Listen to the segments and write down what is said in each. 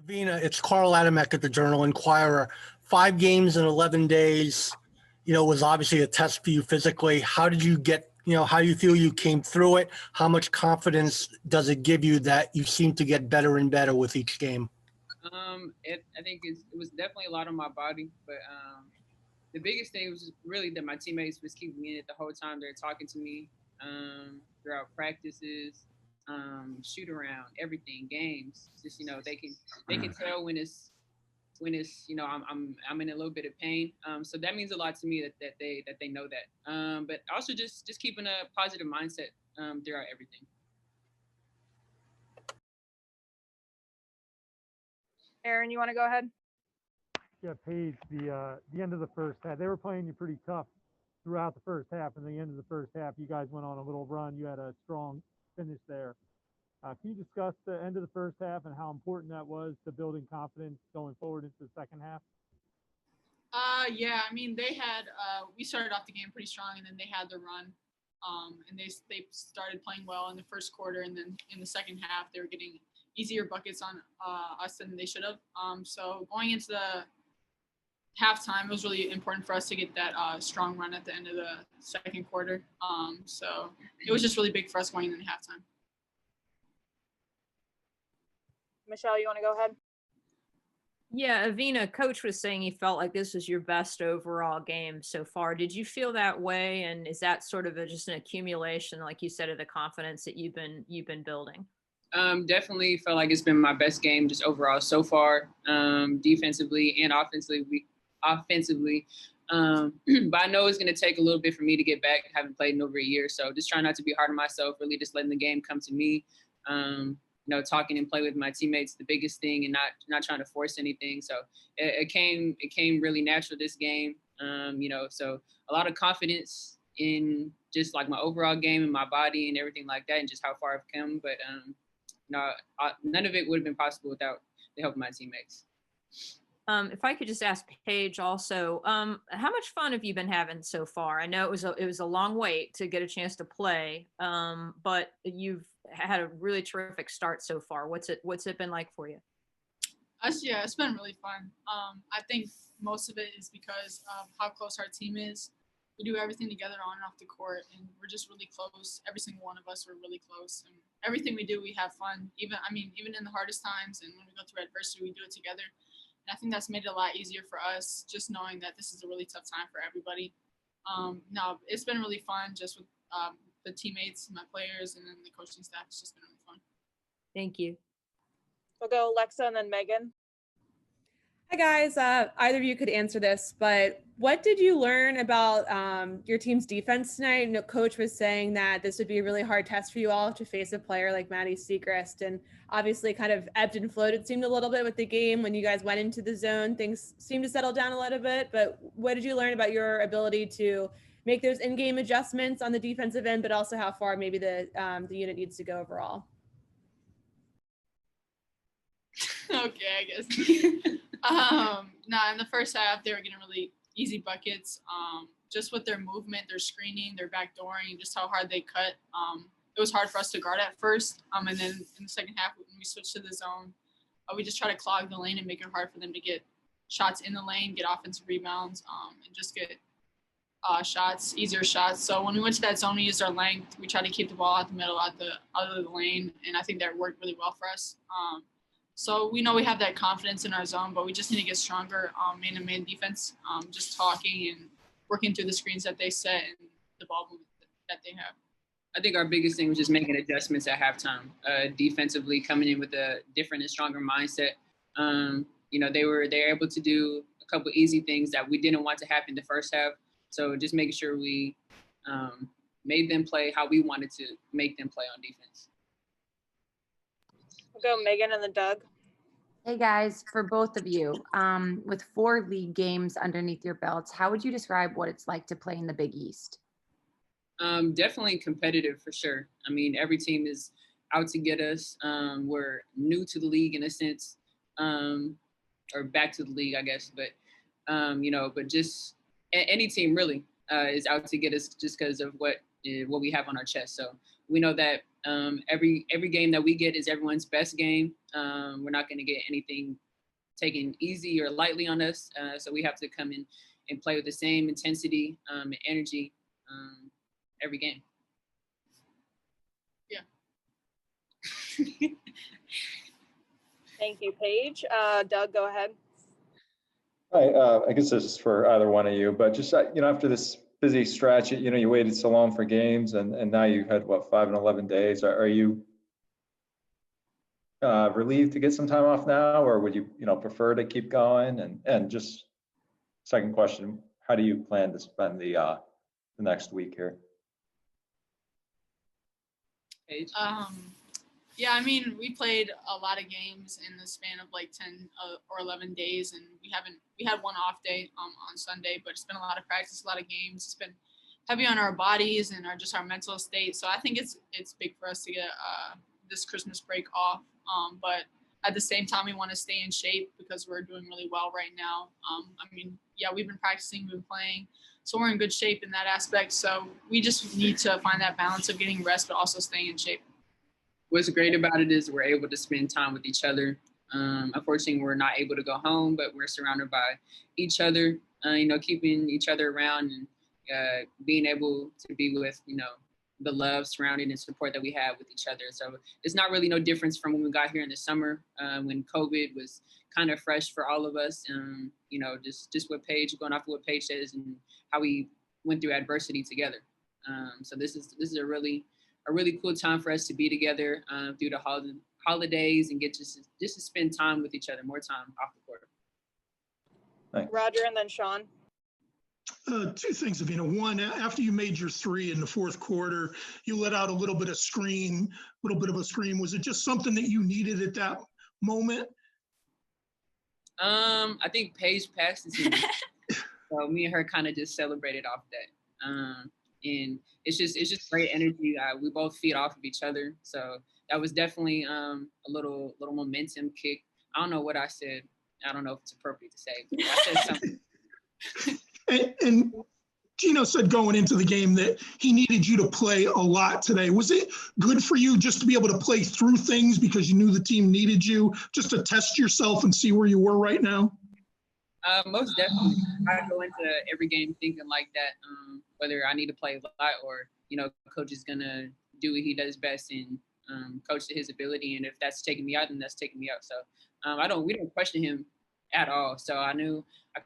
Evina, it's Carl Adamek at the Journal Inquirer. 5 games in 11 days, was obviously a test for you physically. How did you get, how do you feel you came through it? How much confidence does it give you that you seem to get better and better with each game? I think it was definitely a lot on my body, but the biggest thing was really that my teammates was keeping me in it the whole time. They're talking to me throughout practices, shoot around, everything, games. Just they can tell when I'm in a little bit of pain. So that means a lot to me that they know that. But also just keeping a positive mindset throughout everything. Aaron, you want to go ahead? Yeah, Paige, the end of the first half, they were playing you pretty tough throughout the first half. And the end of the first half, you guys went on a little run. You had a strong finish there. Can you discuss the end of the first half and how important that was to building confidence going forward into the second half? Yeah, I mean, they had we started off the game pretty strong, and then they had the run, and they started playing well in the first quarter, and then in the second half they were getting easier buckets on us than they should have. So going into the halftime, it was really important for us to get that strong run at the end of the second quarter. So it was just really big for us going into halftime. Michelle, you want to go ahead? Yeah, Evina, coach was saying he felt like this was your best overall game so far. Did you feel that way? And is that sort of just an accumulation, like you said, of the confidence that you've been building? Definitely felt like it's been my best game just overall so far, defensively and offensively. But I know it's going to take a little bit for me to get back. I haven't played in over a year, so just trying not to be hard on myself, really just letting the game come to me. Talking and play with my teammates, the biggest thing, and not trying to force anything. So it came really natural this game. So a lot of confidence in just like my overall game and my body and everything like that, and just how far I've come. But none of it would have been possible without the help of my teammates. If I could just ask Paige also, how much fun have you been having so far? I know it was a long wait to get a chance to play, but you've had a really terrific start so far. What's it been like for you? Yeah, it's been really fun. I think most of it is because of how close our team is. We do everything together on and off the court, and we're just really close. Every single one of us, we're really close, and everything we do, we have fun. Even in the hardest times, and when we go through adversity, we do it together. And I think that's made it a lot easier for us, just knowing that this is a really tough time for everybody. No, it's been really fun just with the teammates, my players, and then the coaching staff. It's just been really fun. Thank you. We'll go Alexa and then Megan. Hi, guys. Either of you could answer this, but what did you learn about your team's defense tonight? Coach was saying that this would be a really hard test for you all to face a player like Maddie Siegrist, and obviously kind of ebbed and flowed, it seemed a little bit with the game. When you guys went into the zone, things seemed to settle down a little bit, but what did you learn about your ability to make those in-game adjustments on the defensive end, but also how far maybe the unit needs to go overall? Okay, I guess. In the first half, they were getting really easy buckets. Just with their movement, their screening, their backdooring, just how hard they cut. It was hard for us to guard at first. And then in the second half, when we switched to the zone, we just try to clog the lane and make it hard for them to get shots in the lane, get offensive rebounds, and just get easier shots. So when we went to that zone, we used our length. We tried to keep the ball out the middle, out of the lane, and I think that worked really well for us. So we know we have that confidence in our zone, but we just need to get stronger man-to-man defense, just talking and working through the screens that they set and the ball movement that they have. I think our biggest thing was just making adjustments at halftime, defensively coming in with a different and stronger mindset. They're able to do a couple easy things that we didn't want to happen the first half. So just making sure we made them play how we wanted to make them play on defense. We'll go Megan and then Doug. Hey guys, for both of you, with 4 league games underneath your belts, how would you describe what it's like to play in the Big East? Definitely competitive for sure. I mean, every team is out to get us. We're new to the league in a sense, or back to the league, I guess. But, but just any team really. is out to get us just because of what we have on our chest. So we know that every game that we get is everyone's best game. We're not going to get anything taken easy or lightly on us. So we have to come in and play with the same intensity and energy every game. Yeah. Thank you, Paige. Doug, go ahead. Hi, I guess this is for either one of you, but just, after this busy stretch, you waited so long for games and now you've had, 5 and 11 days. Are you relieved to get some time off now, or would you, prefer to keep going? And just second question, how do you plan to spend the next week here? Paige? Yeah, I mean, we played a lot of games in the span of like 10 or 11 days, and we had one off day on Sunday, but it's been a lot of practice, a lot of games. It's been heavy on our bodies and our mental state. So I think it's big for us to get this Christmas break off. But at the same time, we want to stay in shape because we're doing really well right now. I mean, yeah, we've been practicing, we've been playing, so we're in good shape in that aspect. So we just need to find that balance of getting rest, but also staying in shape. What's great about it is we're able to spend time with each other. Unfortunately, we're not able to go home, but we're surrounded by each other, keeping each other around and being able to be with, the love, surrounding, and support that we have with each other. So it's not really no difference from when we got here in the summer when COVID was kind of fresh for all of us. Just what Paige, going off of what Paige says and how we went through adversity together. So this is a really cool time for us to be together through the holidays and get just to spend time with each other, more time off the court. Thanks. Roger, and then Sean. Two things, Evina. One, after you made your three in the fourth quarter, you let out a little bit of a scream. Was it just something that you needed at that moment? I think Paige passed it to me. So me and her kind of just celebrated off that. And it's just great energy. We both feed off of each other. So that was definitely a little momentum kick. I don't know what I said. I don't know if it's appropriate to say, but I said something. And Gino said going into the game that he needed you to play a lot today. Was it good for you just to be able to play through things because you knew the team needed you, just to test yourself and see where you were right now? Most definitely. I go into every game thinking like that, whether I need to play a lot or, coach is going to do what he does best and coach to his ability. And if that's taking me out, then that's taking me out. So we don't question him at all. So I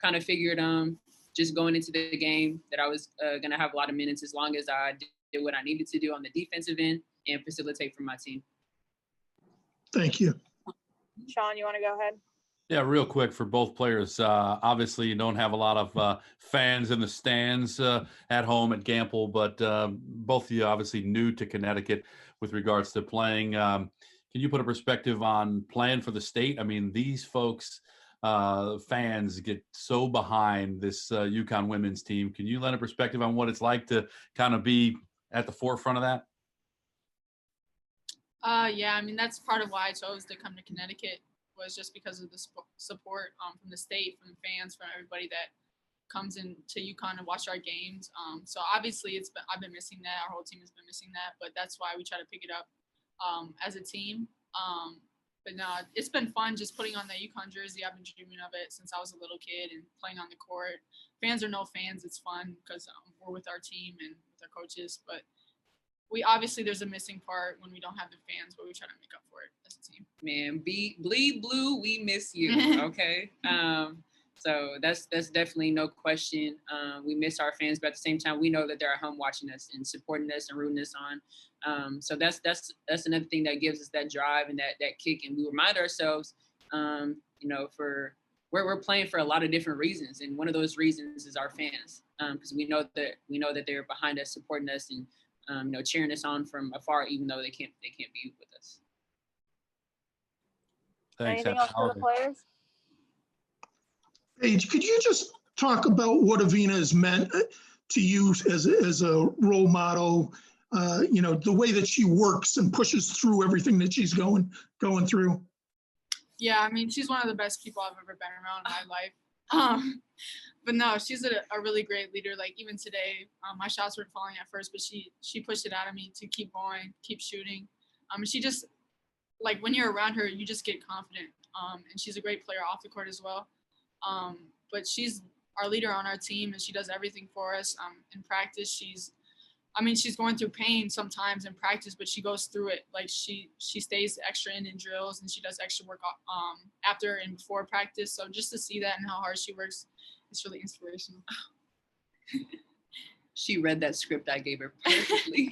kind of figured just going into the game that I was going to have a lot of minutes as long as I did what I needed to do on the defensive end and facilitate for my team. Thank you. Sean, you want to go ahead? Yeah, real quick for both players. Obviously, you don't have a lot of fans in the stands at home at Gamble, but both of you obviously new to Connecticut with regards to playing. Can you put a perspective on playing for the state? I mean, these folks, fans get so behind this UConn women's team. Can you lend a perspective on what it's like to kind of be at the forefront of that? Yeah, I mean, that's part of why I chose to come to Connecticut, was just because of the support from the state, from the fans, from everybody that comes into UConn to watch our games. So obviously I've been missing that. Our whole team has been missing that, but that's why we try to pick it up as a team. But no, it's been fun just putting on that UConn jersey. I've been dreaming of it since I was a little kid and playing on the court. Fans or no fans, it's fun because we're with our team and with our coaches. But there's a missing part when we don't have the fans, but we try to make up for it as a team. Man, bleed blue, we miss you. Okay. So that's definitely no question. We miss our fans, but at the same time, we know that they're at home watching us and supporting us and rooting us on. So that's another thing that gives us that drive and that kick. And we remind ourselves, we're playing for a lot of different reasons, and one of those reasons is our fans, because we know that they're behind us, supporting us, and cheering us on from afar, even though they can't be with us. Thanks. Anything else for the players? Paige, could you just talk about what Evina has meant to you as a role model? The way that she works and pushes through everything that she's going through. Yeah, I mean, she's one of the best people I've ever been around in my life. But no, she's a really great leader. Like even today, my shots weren't falling at first, but she pushed it out of me to keep going, keep shooting. She just, like when you're around her, you just get confident. And she's a great player off the court as well. But she's our leader on our team, and she does everything for us. In practice, she's going through pain sometimes in practice, but she goes through it. Like she stays extra in drills, and she does extra work after and before practice. So just to see that and how hard she works, it's really inspirational. She read that script I gave her perfectly.